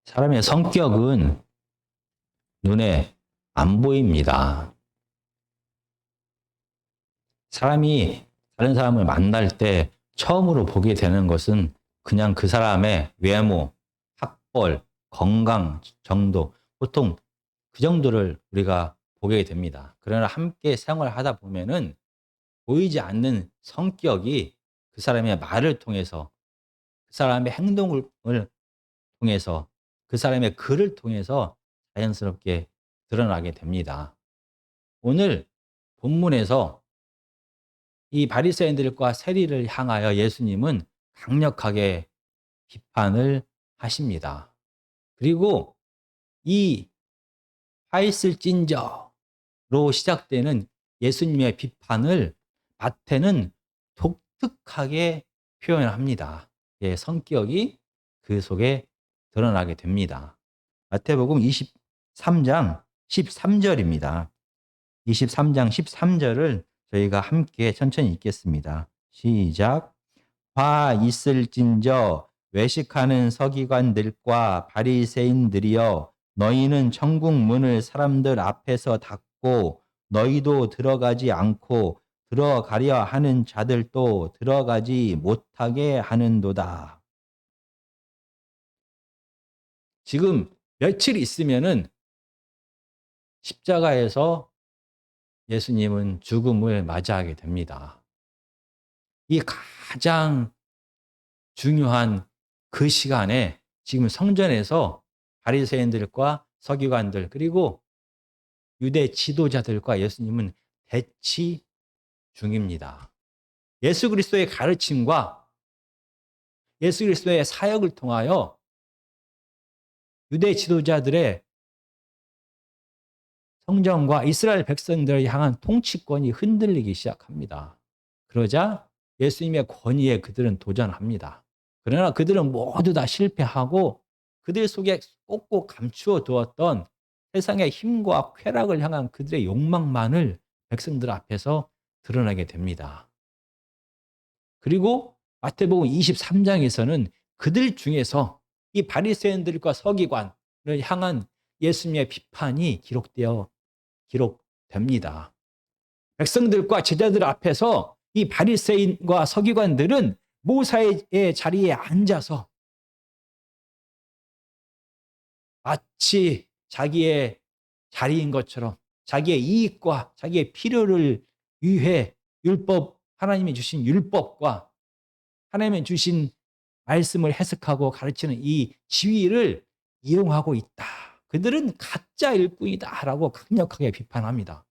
사람의 성격은 눈에 안 보입니다. 사람이 다른 사람을 만날 때 처음으로 보게 되는 것은 그냥 그 사람의 외모, 학벌, 건강 정도, 보통 그 정도를 우리가 보게 됩니다. 그러나 함께 생활하다 보면은 보이지 않는 성격이 그 사람의 말을 통해서, 그 사람의 행동을 통해서, 그 사람의 글을 통해서 자연스럽게 드러나게 됩니다. 오늘 본문에서 이 바리새인들과 세리를 향하여 예수님은 강력하게 비판을 하십니다. 그리고 이 화 있을진저로 시작되는 예수님의 비판을 마태는 독특하게 표현합니다. 예, 성격이 그 속에 드러나게 됩니다. 마태복음 23장 13절입니다. 23장 13절을 저희가 함께 천천히 읽겠습니다. 시작. 화 있을진저 외식하는 서기관들과 바리새인들이여, 너희는 천국 문을 사람들 앞에서 닫고 너희도 들어가지 않고 들어가려 하는 자들도 들어가지 못하게 하는도다. 지금 며칠 있으면은 십자가에서 예수님은 죽음을 맞이하게 됩니다. 이 가장 중요한 그 시간에 지금 성전에서 바리새인들과 서기관들 그리고 유대 지도자들과 예수님은 대치 중입니다. 예수 그리스도의 가르침과 예수 그리스도의 사역을 통하여 유대 지도자들의 성전과 이스라엘 백성들을 향한 통치권이 흔들리기 시작합니다. 그러자 예수님의 권위에 그들은 도전합니다. 그러나 그들은 모두 다 실패하고 그들 속에 꼭꼭 감추어 두었던 세상의 힘과 쾌락을 향한 그들의 욕망만을 백성들 앞에서 드러나게 됩니다. 그리고 마태복음 23장에서는 그들 중에서 이 바리새인들과 서기관을 향한 예수님의 비판이 기록됩니다. 백성들과 제자들 앞에서 이 바리새인과 서기관들은 모사의 자리에 앉아서 마치 자기의 자리인 것처럼 자기의 이익과 자기의 필요를 위해 하나님이 주신 율법과 하나님이 주신 말씀을 해석하고 가르치는 이 지위를 이용하고 있다. 그들은 가짜 일꾼이다라고 강력하게 비판합니다.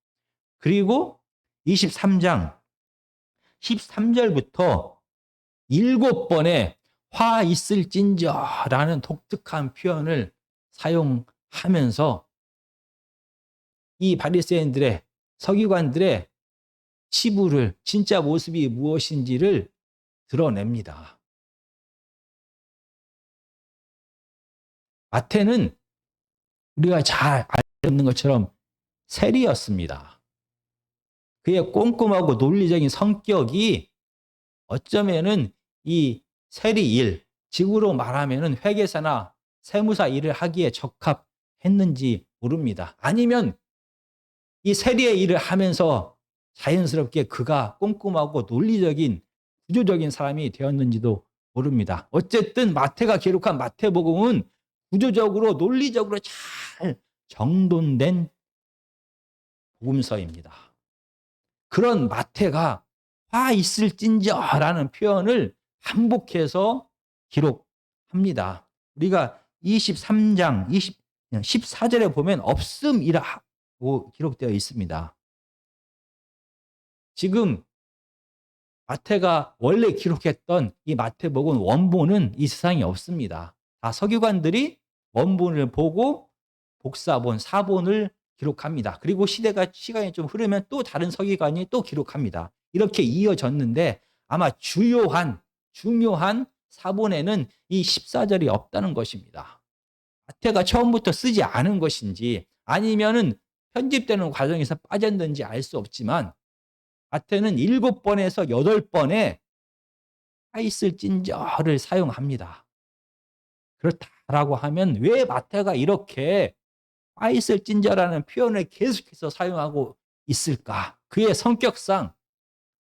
그리고 23장 13절부터 7번의 화 있을진저라는 독특한 표현을 사용하면서 이 바리새인들의 서기관들의 치부를, 진짜 모습이 무엇인지를 드러냅니다. 마태는 우리가 잘 알고 있는 것처럼 세리였습니다. 그의 꼼꼼하고 논리적인 성격이 어쩌면은 이 세리 일, 직으로 말하면은 회계사나 세무사 일을 하기에 적합했는지 모릅니다. 아니면 이 세리의 일을 하면서 자연스럽게 그가 꼼꼼하고 논리적인 구조적인 사람이 되었는지도 모릅니다. 어쨌든 마태가 기록한 마태복음은 구조적으로 논리적으로 잘 정돈된 복음서입니다. 그런 마태가 화 있을진저라는 표현을 반복해서 기록합니다. 우리가 23장 14절에 보면 없음이라고 기록되어 있습니다. 지금 마태가 원래 기록했던 이 마태복음 원본은 이 세상에 없습니다. 다 서기관들이 원본을 보고 복사본, 사본을 기록합니다. 그리고 시간이 좀 흐르면 또 다른 서기관이 또 기록합니다. 이렇게 이어졌는데 아마 중요한 사본에는 이 14절이 없다는 것입니다. 마태가 처음부터 쓰지 않은 것인지 아니면은 편집되는 과정에서 빠졌는지 알 수 없지만 마태는 7번에서 8번에 화 있을진저를 사용합니다. 그렇다 라고 하면 왜 마태가 이렇게 화 있을진저라는 표현을 계속해서 사용하고 있을까? 그의 성격상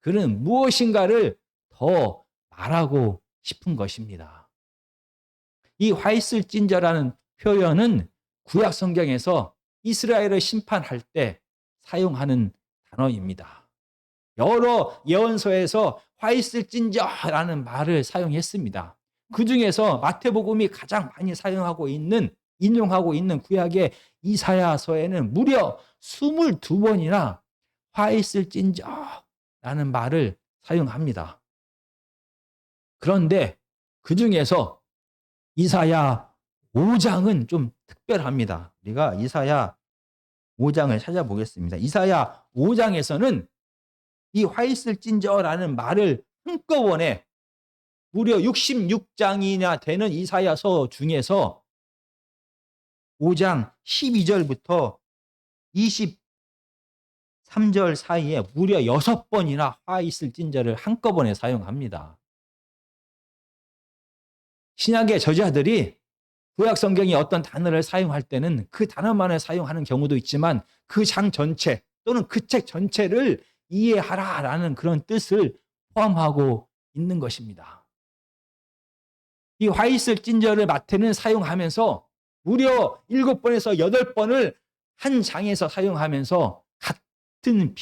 그는 무엇인가를 더 말하고 싶은 것입니다. 이 화 있을진저라는 표현은 구약 성경에서 이스라엘을 심판할 때 사용하는 단어입니다. 여러 예언서에서 화 있을진저라는 말을 사용했습니다. 그 중에서 마태복음이 가장 많이 인용하고 있는 구약의 이사야서에는 무려 22번이나 화 있을진저라는 말을 사용합니다. 그런데 그 중에서 이사야 5장은 좀 특별합니다. 우리가 이사야 5장을 찾아보겠습니다. 이사야 5장에서는 이 화 있을진저라는 말을 한꺼번에 무려 66장이나 되는 이사야서 중에서 5장 12절부터 23절 사이에 무려 6번이나 화 있을진저를 한꺼번에 사용합니다. 신약의 저자들이 구약 성경이 어떤 단어를 사용할 때는 그 단어만을 사용하는 경우도 있지만 그 장 전체 또는 그 책 전체를 이해하라라는 그런 뜻을 포함하고 있는 것입니다. 이 화 있을진저를 마태는 사용하면서 무려 7번에서 8번을 한 장에서 사용하면서 같은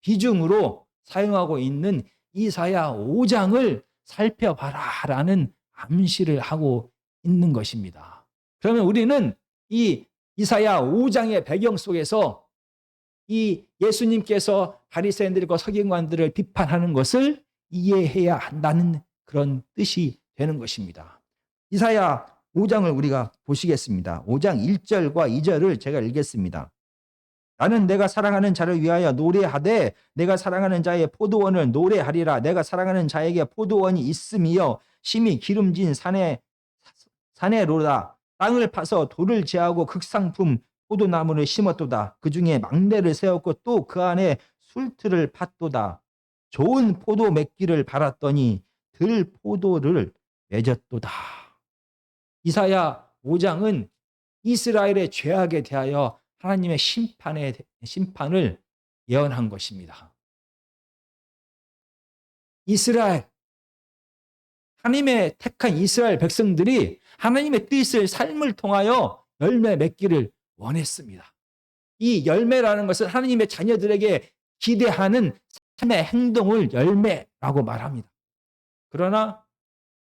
비중으로 사용하고 있는 이사야 5장을 살펴봐라라는 암시를 하고 있는 것입니다. 그러면 우리는 이 이사야 5장의 배경 속에서 이 예수님께서 바리새인들과 서기관들을 비판하는 것을 이해해야 한다는 그런 뜻이 되는 것입니다. 이사야 5장을 우리가 보시겠습니다. 5장 1절과 2절을 제가 읽겠습니다. 나는 내가 사랑하는 자를 위하여 노래하되 내가 사랑하는 자의 포도원을 노래하리라. 내가 사랑하는 자에게 포도원이 있음이여 심히 기름진 산에로다. 땅을 파서 돌을 제하고 극상품 포도나무를 심었도다. 그 중에 망대를 세웠고 또 그 안에 술틀을 팠도다. 좋은 포도 맺기를 바랐더니 들 포도를 맺었도다. 이사야 5장은 이스라엘의 죄악에 대하여 하나님의 심판을 예언한 것입니다. 하나님의 택한 이스라엘 백성들이 하나님의 뜻을 삶을 통하여 열매 맺기를 원했습니다. 이 열매라는 것은 하나님의 자녀들에게 기대하는 삶의 행동을 열매라고 말합니다. 그러나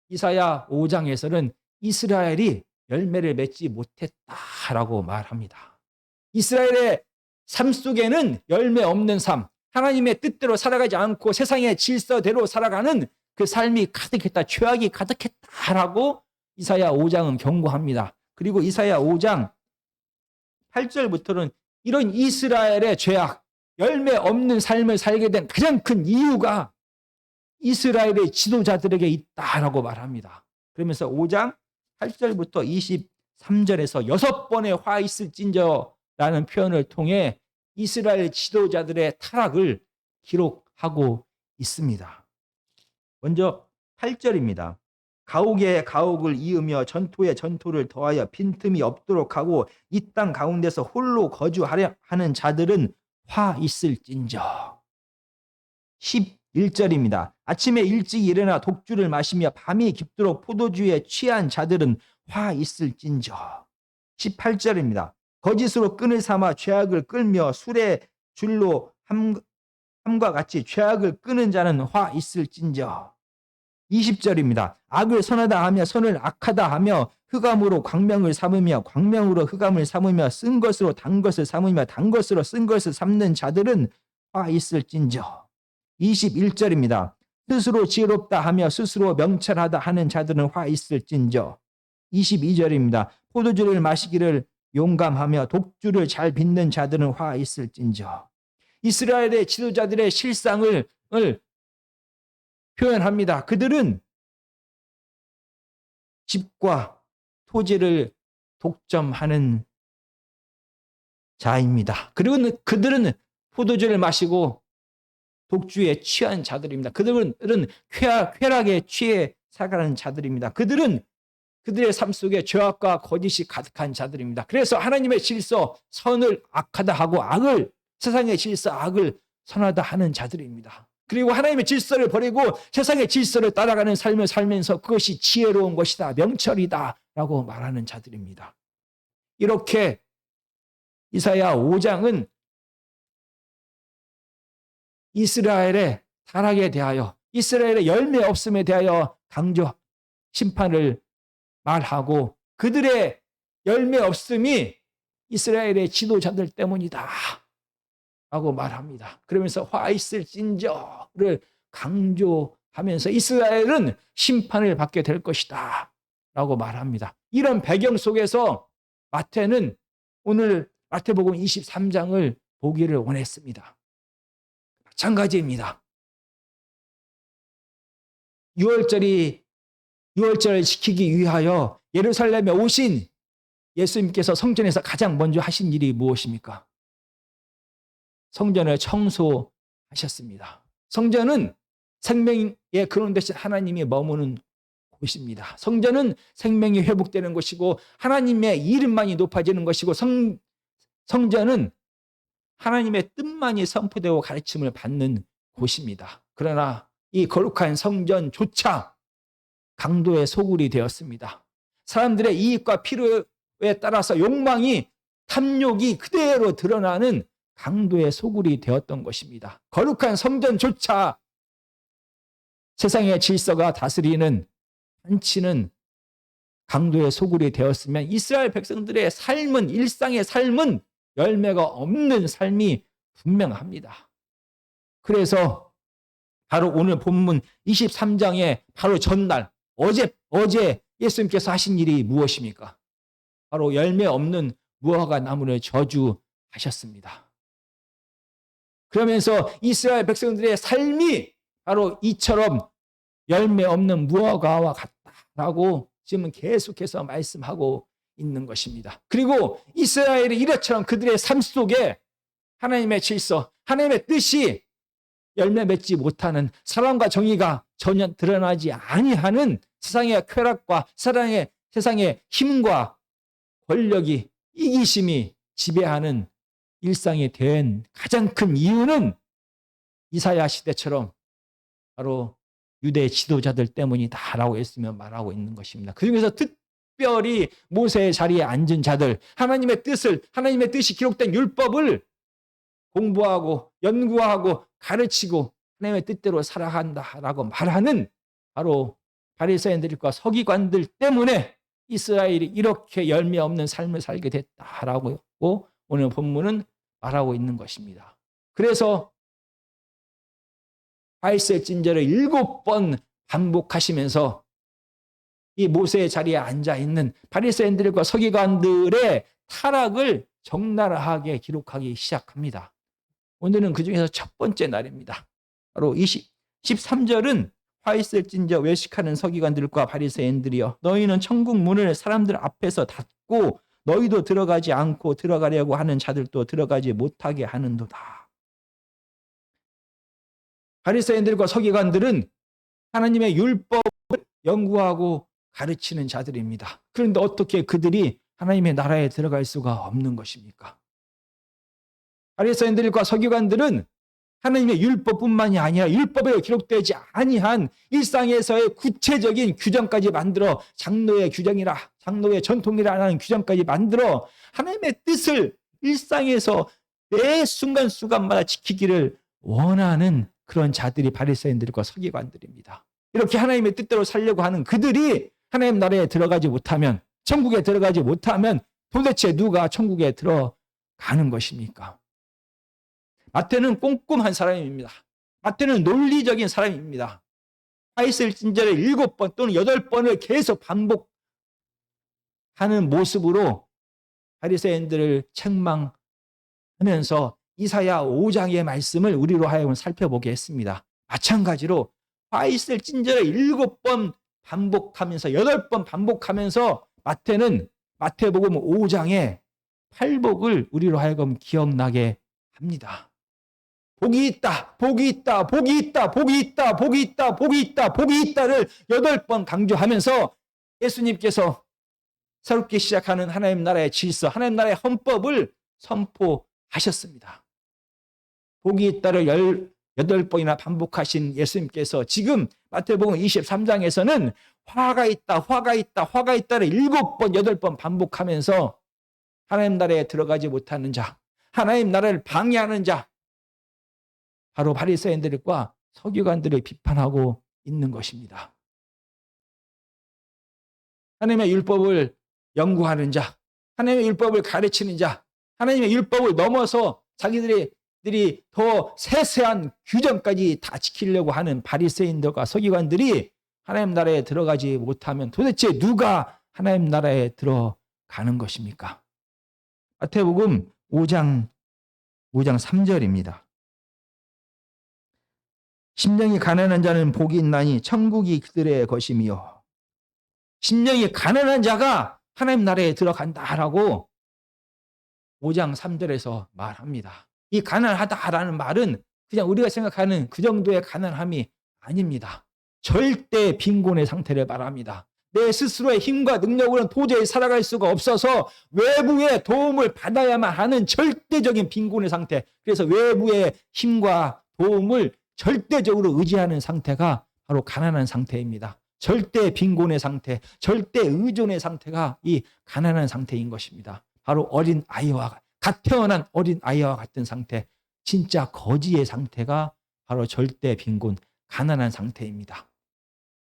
이사야 5장에서는 이스라엘이 열매를 맺지 못했다라고 말합니다. 이스라엘의 삶 속에는 열매 없는 삶, 하나님의 뜻대로 살아가지 않고 세상의 질서대로 살아가는 그 삶이 가득했다, 죄악이 가득했다라고 이사야 5장은 경고합니다. 그리고 이사야 5장 8절부터는 이런 이스라엘의 죄악, 열매 없는 삶을 살게 된 가장 큰 이유가 이스라엘의 지도자들에게 있다라고 말합니다. 그러면서 5장 8절부터 23절에서 6번의 화 있을진저라는 표현을 통해 이스라엘 지도자들의 타락을 기록하고 있습니다. 먼저 8절입니다. 가옥에 가옥을 이으며 전토에 전토를 더하여 빈틈이 없도록 하고 이 땅 가운데서 홀로 거주하려 하는 자들은 화 있을진저. 11절입니다. 아침에 일찍 일어나 독주를 마시며 밤이 깊도록 포도주에 취한 자들은 화 있을진저. 18절입니다. 거짓으로 끈을 삼아 죄악을 끌며 술의 줄로 함과 같이 죄악을 끄는 자는 화 있을진저. 20절입니다. 악을 선하다 하며 선을 악하다 하며 흑암으로 광명을 삼으며 광명으로 흑암을 삼으며 쓴 것으로 단 것을 삼으며 단 것으로 쓴 것을 삼는 자들은 화 있을진저. 21절입니다. 스스로 지혜롭다 하며 스스로 명철하다 하는 자들은 화 있을진저. 22절입니다. 포도주를 마시기를 용감하며 독주를 잘 빚는 자들은 화 있을진저. 이스라엘의 지도자들의 실상을 표현합니다. 그들은 집과 토지를 독점하는 자입니다. 그리고 그들은 포도주를 마시고 독주에 취한 자들입니다. 그들은 쾌락에 취해 살아가는 자들입니다. 그들은 그들의 삶 속에 죄악과 거짓이 가득한 자들입니다. 그래서 하나님의 질서, 선을 악하다 하고 악을, 세상의 질서, 악을 선하다 하는 자들입니다. 그리고 하나님의 질서를 버리고 세상의 질서를 따라가는 삶을 살면서 그것이 지혜로운 것이다, 명철이다 라고 말하는 자들입니다. 이렇게 이사야 5장은 이스라엘의 타락에 대하여, 이스라엘의 열매 없음에 대하여 강조 심판을 말하고, 그들의 열매 없음이 이스라엘의 지도자들 때문이다 라고 말합니다. 그러면서 화 있을진저를 강조하면서 이스라엘은 심판을 받게 될 것이다 라고 말합니다. 이런 배경 속에서 마태는 오늘 마태복음 23장을 보기를 원했습니다. 마찬가지입니다. 6월절을 지키기 위하여 예루살렘에 오신 예수님께서 성전에서 가장 먼저 하신 일이 무엇입니까? 성전을 청소하셨습니다. 성전은 생명의 근원 되신 하나님이 머무는 곳입니다. 성전은 생명이 회복되는 곳이고 하나님의 이름만이 높아지는 것이고, 성전은 하나님의 뜻만이 선포되고 가르침을 받는 곳입니다. 그러나 이 거룩한 성전조차 강도의 소굴이 되었습니다. 사람들의 이익과 필요에 따라서 욕망이, 탐욕이 그대로 드러나는 강도의 소굴이 되었던 것입니다. 거룩한 성전조차 세상의 질서가 다스리는, 한치는 강도의 소굴이 되었으면 이스라엘 백성들의 삶은, 일상의 삶은 열매가 없는 삶이 분명합니다. 그래서 바로 오늘 본문 23장의 바로 전날, 어제 예수님께서 하신 일이 무엇입니까? 바로 열매 없는 무화과 나무를 저주하셨습니다. 그러면서 이스라엘 백성들의 삶이 바로 이처럼 열매 없는 무화과와 같다라고 지금 계속해서 말씀하고 있는 것입니다. 그리고 이스라엘이 이렇처럼 그들의 삶 속에 하나님의 질서, 하나님의 뜻이 열매 맺지 못하는, 사랑과 정의가 전혀 드러나지 아니하는 세상의 쾌락과 세상의 힘과 권력이, 이기심이 지배하는 일상이 된 가장 큰 이유는 이사야 시대처럼 바로 유대 지도자들 때문이다라고 했으면 말하고 있는 것입니다. 그중에서 특별히 모세의 자리에 앉은 자들, 하나님의 뜻이 기록된 율법을 공부하고 연구하고 가르치고 하나님의 뜻대로 살아간다라고 말하는 바로 바리새인들과 서기관들 때문에 이스라엘이 이렇게 열매 없는 삶을 살게 됐다라고 오늘 본문은 말하고 있는 것입니다. 그래서 화이슬진저를 7번 반복하시면서 이 모세의 자리에 앉아있는 바리새인들과 서기관들의 타락을 적나라하게 기록하기 시작합니다. 오늘은 그 중에서 첫 번째 날입니다. 바로 13절은 화이슬진저 외식하는 서기관들과 바리새인들이여, 너희는 천국 문을 사람들 앞에서 닫고 너희도 들어가지 않고 들어가려고 하는 자들도 들어가지 못하게 하는도다. 바리새인들과 서기관들은 하나님의 율법을 연구하고 가르치는 자들입니다. 그런데 어떻게 그들이 하나님의 나라에 들어갈 수가 없는 것입니까? 바리새인들과 서기관들은 하나님의 율법뿐만이 아니라 율법에 기록되지 아니한 일상에서의 구체적인 규정까지 만들어, 장로의 규정이라, 장로의 전통이라는 규정까지 만들어 하나님의 뜻을 일상에서 매 순간순간마다 지키기를 원하는 그런 자들이 바리새인들과 서기관들입니다. 이렇게 하나님의 뜻대로 살려고 하는 그들이 하나님 나라에 들어가지 못하면, 천국에 들어가지 못하면 도대체 누가 천국에 들어가는 것입니까? 마태는 꼼꼼한 사람입니다. 마태는 논리적인 사람입니다. 화이슬진저를 7번 또는 8번을 계속 반복하는 모습으로 바리새인들을 책망하면서 이사야 5장의 말씀을 우리로 하여금 살펴보게 했습니다. 마찬가지로 화이슬진저를 7번 반복하면서 8번 반복하면서 마태는 마태복음 5장의 팔복을 우리로 하여금 기억나게 합니다. 복이 있다, 복이 있다, 복이 있다, 복이 있다, 복이 있다, 복이 있다, 복이 있다를 8번 강조하면서 예수님께서 새롭게 시작하는 하나님 나라의 질서, 하나님 나라의 헌법을 선포하셨습니다. 복이 있다를 18번이나 반복하신 예수님께서 지금 마태복음 23장에서는 화가 있다, 화가 있다, 화가 있다를 7번, 8번 반복하면서 하나님 나라에 들어가지 못하는 자, 하나님 나라를 방해하는 자, 바로 바리새인들과 서기관들을 비판하고 있는 것입니다. 하나님의 율법을 연구하는 자, 하나님의 율법을 가르치는 자, 하나님의 율법을 넘어서 자기들이 더 세세한 규정까지 다 지키려고 하는 바리새인들과 서기관들이 하나님 나라에 들어가지 못하면 도대체 누가 하나님 나라에 들어가는 것입니까? 마태복음 5장 3절입니다. 심령이 가난한 자는 복이 있나니 천국이 그들의 것이며, 심령이 가난한 자가 하나님 나라에 들어간다라고 5장 3절에서 말합니다. 이 가난하다라는 말은 그냥 우리가 생각하는 그 정도의 가난함이 아닙니다. 절대 빈곤의 상태를 말합니다. 내 스스로의 힘과 능력으로는 도저히 살아갈 수가 없어서 외부의 도움을 받아야만 하는 절대적인 빈곤의 상태. 그래서 외부의 힘과 도움을 절대적으로 의지하는 상태가 바로 가난한 상태입니다. 절대 빈곤의 상태, 절대 의존의 상태가 이 가난한 상태인 것입니다. 바로 어린 아이와 갓 태어난 어린 아이와 같은 상태, 진짜 거지의 상태가 바로 절대 빈곤, 가난한 상태입니다.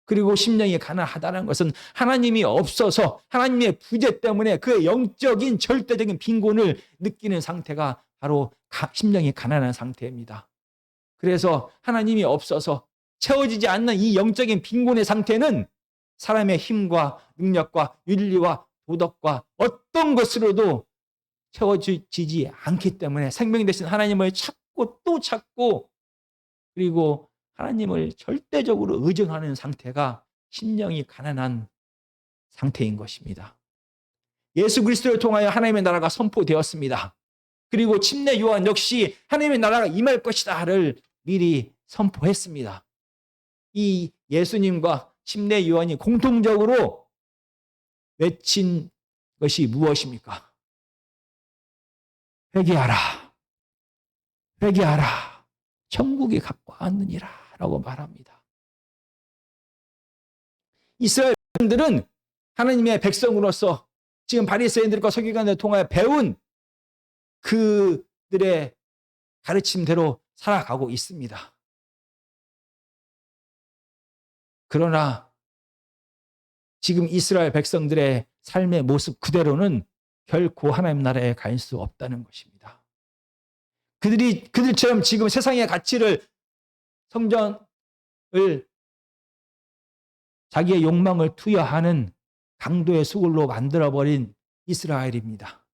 그리고 심령이 가난하다는 것은 하나님이 없어서 하나님의 부재 때문에 그의 영적인 절대적인 빈곤을 느끼는 상태가 바로 심령이 가난한 상태입니다. 그래서 하나님이 없어서 채워지지 않는 이 영적인 빈곤의 상태는 사람의 힘과 능력과 윤리와 도덕과 어떤 것으로도 채워지지 않기 때문에 생명 되신 하나님을 찾고 또 찾고, 그리고 하나님을 절대적으로 의존하는 상태가 심령이 가난한 상태인 것입니다. 예수 그리스도를 통하여 하나님의 나라가 선포되었습니다. 그리고 침례 요한 역시 하나님의 나라가 임할 것이다를 미리 선포했습니다. 이 예수님과 침례 요한이 공통적으로 외친 것이 무엇입니까? 회개하라, 회개하라, 천국이 가까웠느니라 라고 말합니다. 이스라엘 백성들은 하나님의 백성으로서 지금 바리새인들과 서기관들을 통하여 배운 그들의 가르침대로 살아가고 있습니다. 그러나 지금 이스라엘 백성들의 삶의 모습 그대로는 결코 하나님 나라에 갈 수 없다는 것입니다. 그들처럼 지금 세상의 가치를, 성전을, 자기의 욕망을 투여하는 강도의 수골로 만들어버린 이스라엘입니다.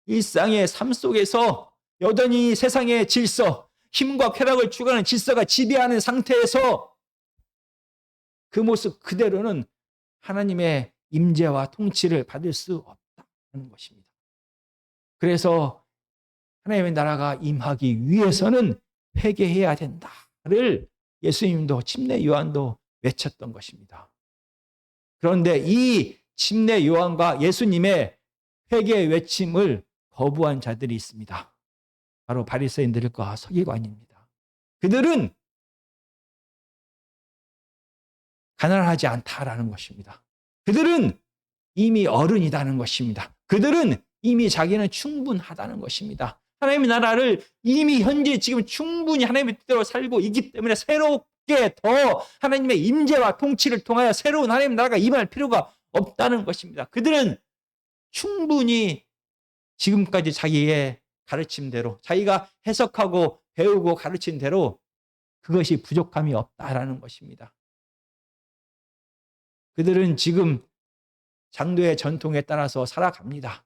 일상의 삶 속에서 여전히 세상의 질서, 힘과 쾌락을 추구하는 질서가 지배하는 상태에서 그 모습 그대로는 하나님의 임재와 통치를 받을 수 없다는 것입니다. 그래서 하나님의 나라가 임하기 위해서는 회개해야 된다를 예수님도 침례 요한도 외쳤던 것입니다. 그런데 이 침례 요한과 예수님의 회개 외침을 거부한 자들이 있습니다. 바로 바리새인들과 서기관입니다. 그들은 가난하지 않다라는 것입니다. 그들은 이미 어른이라는 것입니다. 그들은 이미 자기는 충분하다는 것입니다. 하나님의 나라를 이미 현재 지금 충분히 하나님의 뜻대로 살고 있기 때문에 새롭게 더 하나님의 임재와 통치를 통하여 새로운 하나님의 나라가 임할 필요가 없다는 것입니다. 그들은 충분히 지금까지 자기의 가르침대로, 자기가 해석하고 배우고 가르친 대로 그것이 부족함이 없다라는 것입니다. 그들은 지금 장로의 전통에 따라서 살아갑니다.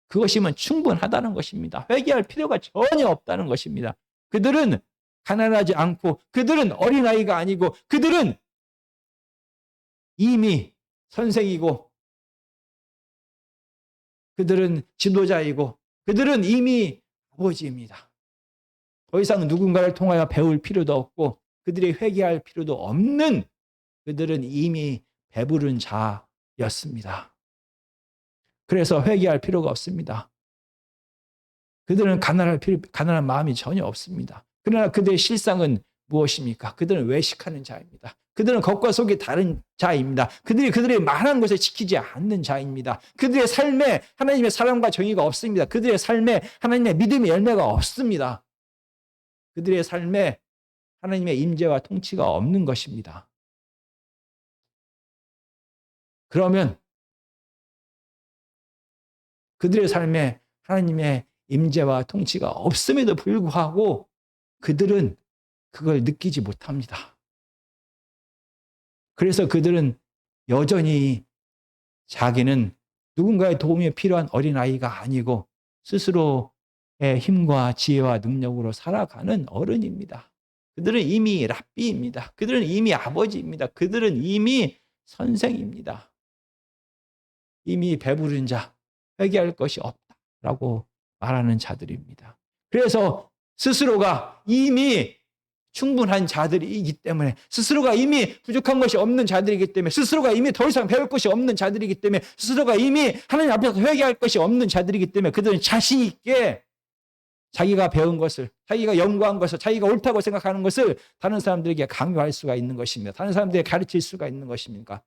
그것이면 충분하다는 것입니다. 회개할 필요가 전혀 없다는 것입니다. 그들은 가난하지 않고, 그들은 어린아이가 아니고, 그들은 이미 선생이고, 그들은 지도자이고, 그들은 이미 아버지입니다. 더 이상 누군가를 통하여 배울 필요도 없고, 그들이 회개할 필요도 없는, 그들은 이미 배부른 자였습니다. 그래서 회개할 필요가 없습니다. 그들은 가난한 마음이 전혀 없습니다. 그러나 그들의 실상은 무엇입니까? 그들은 외식하는 자입니다. 그들은 겉과 속이 다른 자입니다. 그들이 말하는 것을 지키지 않는 자입니다. 그들의 삶에 하나님의 사랑과 정의가 없습니다. 그들의 삶에 하나님의 믿음의 열매가 없습니다. 그들의 삶에 하나님의 임재와 통치가 없는 것입니다. 그러면 그들의 삶에 하나님의 임재와 통치가 없음에도 불구하고 그들은 그걸 느끼지 못합니다. 그래서 그들은 여전히 자기는 누군가의 도움이 필요한 어린아이가 아니고 스스로의 힘과 지혜와 능력으로 살아가는 어른입니다. 그들은 이미 랍비입니다. 그들은 이미 아버지입니다. 그들은 이미 선생입니다. 이미 배부른 자, 회개할 것이 없다라고 말하는 자들입니다. 그래서 스스로가 이미 충분한 자들이기 때문에, 스스로가 이미 부족한 것이 없는 자들이기 때문에, 스스로가 이미 더 이상 배울 것이 없는 자들이기 때문에, 스스로가 이미 하나님 앞에서 회개할 것이 없는 자들이기 때문에 그들은 자신 있게 자기가 배운 것을, 자기가 연구한 것을, 자기가 옳다고 생각하는 것을 다른 사람들에게 강요할 수가 있는 것입니다. 다른 사람들에게 가르칠 수가 있는 것입니다.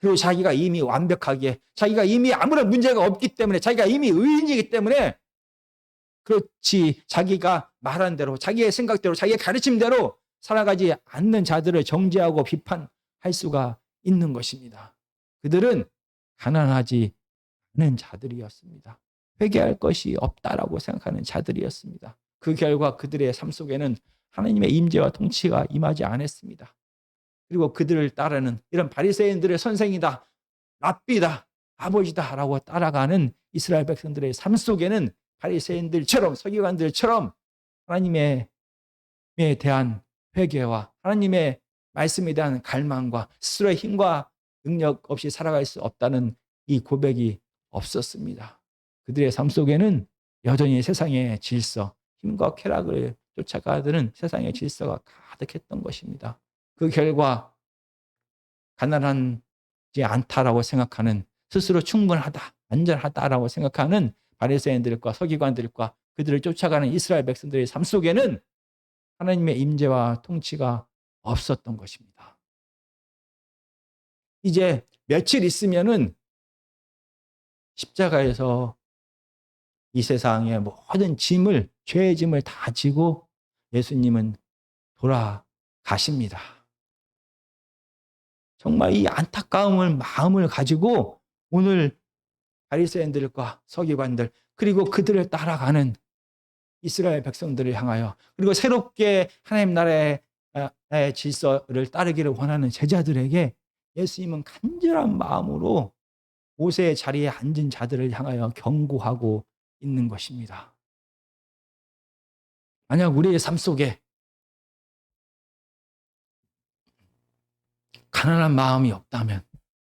그리고 자기가 이미 완벽하게, 자기가 이미 아무런 문제가 없기 때문에, 자기가 이미 의인이기 때문에 그렇지 자기가 말한 대로, 자기의 생각대로, 자기의 가르침대로 살아가지 않는 자들을 정죄하고 비판할 수가 있는 것입니다. 그들은 가난하지 않은 자들이었습니다. 회개할 것이 없다라고 생각하는 자들이었습니다. 그 결과 그들의 삶 속에는 하나님의 임재와 통치가 임하지 않았습니다. 그리고 그들을 따르는 이런 바리새인들의 선생이다, 랍비다, 아버지다라고 따라가는 이스라엘 백성들의 삶 속에는 바리새인들처럼, 서기관들처럼 하나님에 대한 회개와 하나님의 말씀에 대한 갈망과 스스로의 힘과 능력 없이 살아갈 수 없다는 이 고백이 없었습니다. 그들의 삶 속에는 여전히 세상의 질서, 힘과 쾌락을 쫓아가는 세상의 질서가 가득했던 것입니다. 그 결과 가난하지 않다라고 생각하는, 스스로 충분하다, 안전하다라고 생각하는 바리새인들과 서기관들과 그들을 쫓아가는 이스라엘 백성들의 삶 속에는 하나님의 임재와 통치가 없었던 것입니다. 이제 며칠 있으면은 십자가에서 이 세상의 모든 짐을, 죄의 짐을 다 지고 예수님은 돌아가십니다. 정말 이 안타까운 마음을 가지고 오늘 바리새인들과 서기관들, 그리고 그들을 따라가는 이스라엘 백성들을 향하여, 그리고 새롭게 하나님 나라의 질서를 따르기를 원하는 제자들에게 예수님은 간절한 마음으로 모세의 자리에 앉은 자들을 향하여 경고하고 있는 것입니다. 만약 우리의 삶 속에 가난한 마음이 없다면,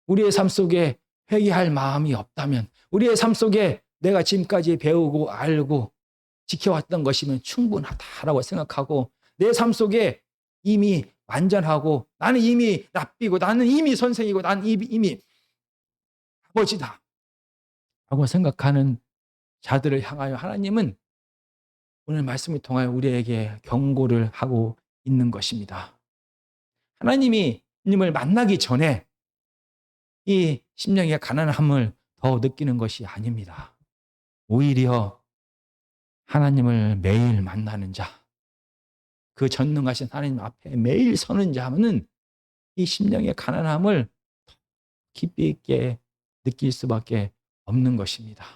우리의 삶 속에 회개할 마음이 없다면, 우리의 삶 속에 내가 지금까지 배우고 알고 지켜왔던 것이면 충분하다라고 생각하고, 내 삶 속에 이미 완전하고, 나는 이미 랍비고, 나는 이미 선생이고, 나는 이미 아버지다 라고 생각하는 자들을 향하여 하나님은 오늘 말씀을 통하여 우리에게 경고를 하고 있는 것입니다. 하나님이 님을 만나기 전에 이 심령의 가난함을 더 느끼는 것이 아닙니다. 오히려 하나님을 매일 만나는 자, 그 전능하신 하나님 앞에 매일 서는 자는 이 심령의 가난함을 깊이 있게 느낄 수밖에 없는 것입니다.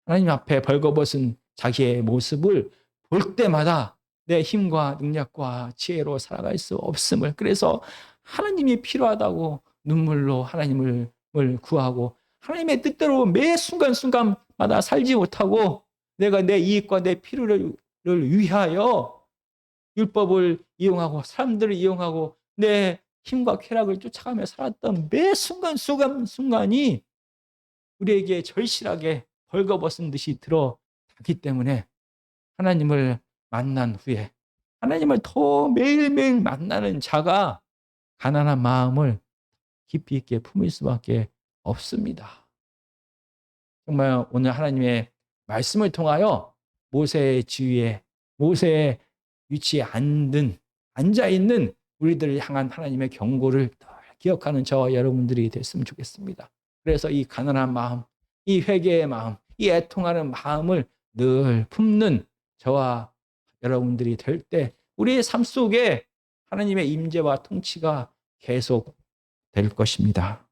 하나님 앞에 벌거벗은 자기의 모습을 볼 때마다 내 힘과 능력과 지혜로 살아갈 수 없음을, 그래서 하나님이 필요하다고 눈물로 하나님을 구하고, 하나님의 뜻대로 매 순간순간마다 살지 못하고 내가 내 이익과 내 필요를 위하여 율법을 이용하고 사람들을 이용하고 내 힘과 쾌락을 쫓아가며 살았던 매 순간순간이 우리에게 절실하게 벌거벗은 듯이 들어가기 때문에 하나님을 만난 후에, 하나님을 더 매일매일 만나는 자가 가난한 마음을 깊이 있게 품을 수밖에 없습니다. 정말 오늘 하나님의 말씀을 통하여 모세의 지위에, 모세의 위치에 앉아 있는 우리들을 향한 하나님의 경고를 기억하는 저와 여러분들이 됐으면 좋겠습니다. 그래서 이 가난한 마음, 이 회개의 마음, 이 애통하는 마음을 늘 품는 저와 여러분들이 될 때 우리의 삶 속에 하나님의 임재와 통치가 계속 될 것입니다.